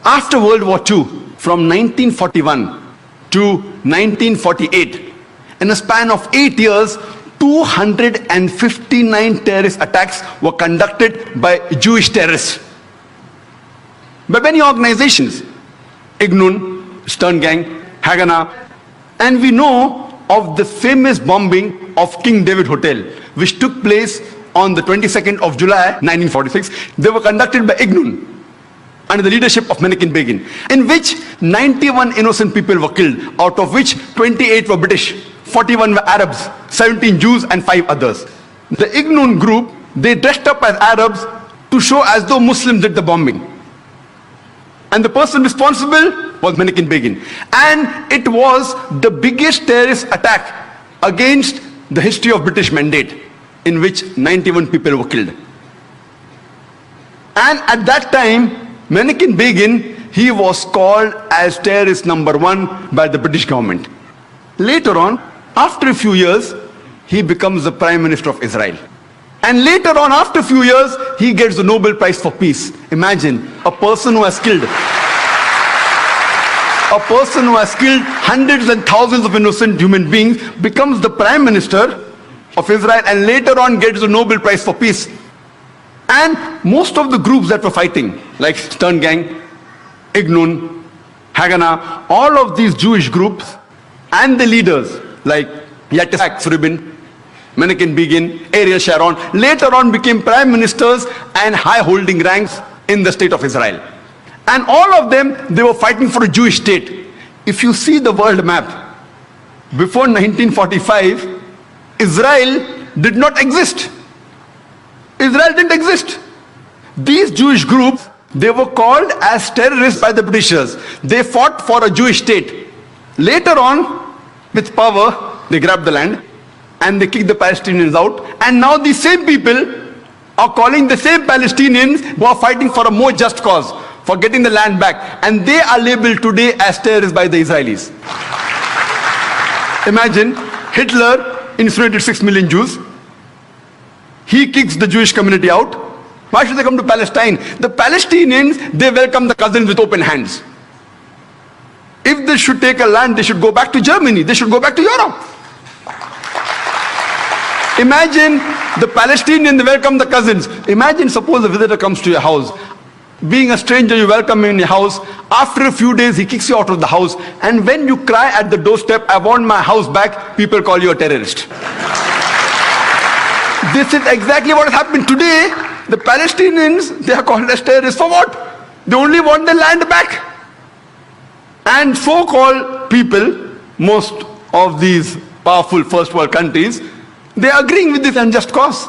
After World War II, from 1941 to 1948, in a span of 8 years, 259 terrorist attacks were conducted by Jewish terrorists. By many organizations, Ignun, Stern Gang, Haganah, and we know of the famous bombing of King David Hotel, which took place on the 22nd of July 1946. They were conducted by Ignun under the leadership of Naik, in which 91 innocent people were killed, out of which 28 were British, 41 were Arabs, 17 Jews and 5 others. The Ignun group, they dressed up as Arabs to show as though Muslims did the bombing. And the person responsible was Naik. And it was the biggest terrorist attack against the history of British Mandate, in which 91 people were killed. And at that time, Naik, he was called as terrorist number 1 by the British government. Later on, after a few years, he becomes the Prime Minister of Israel. And later on, after a few years, he gets the Nobel Prize for Peace. Imagine, a person who has killed hundreds and thousands of innocent human beings becomes the Prime Minister of Israel and later on gets the Nobel Prize for Peace. And most of the groups that were fighting, like Stern Gang, Ignun, Haganah, all of these Jewish groups and the leaders like Yitzhak Rabin, Naik, Ariel Sharon, later on became prime ministers and high-holding ranks in the state of Israel. And all of them, they were fighting for a Jewish state. If you see the world map, before 1945, Israel did not exist. Israel didn't exist. These Jewish groups, they were called as terrorists by the Britishers. They fought for a Jewish state. Later on, with power, they grabbed the land and they kicked the Palestinians out. And now these same people are calling the same Palestinians who are fighting for a more just cause, for getting the land back. And they are labeled today as terrorists by the Israelis. Imagine, Hitler incinerated 6 million Jews. He kicks the Jewish community out. Why should they come to Palestine? The Palestinians, they welcome the cousins with open hands. If they should take a land, they should go back to Germany. They should go back to Europe. Imagine the Palestinians, they welcome the cousins. Imagine, suppose a visitor comes to your house. Being a stranger, you welcome him in your house. After a few days, he kicks you out of the house. And when you cry at the doorstep, I want my house back, people call you a terrorist. This is exactly what has happened today. The Palestinians, they are called as terrorists for what? They only want their land back. And so-called people, most of these powerful first world countries, they are agreeing with this unjust cause.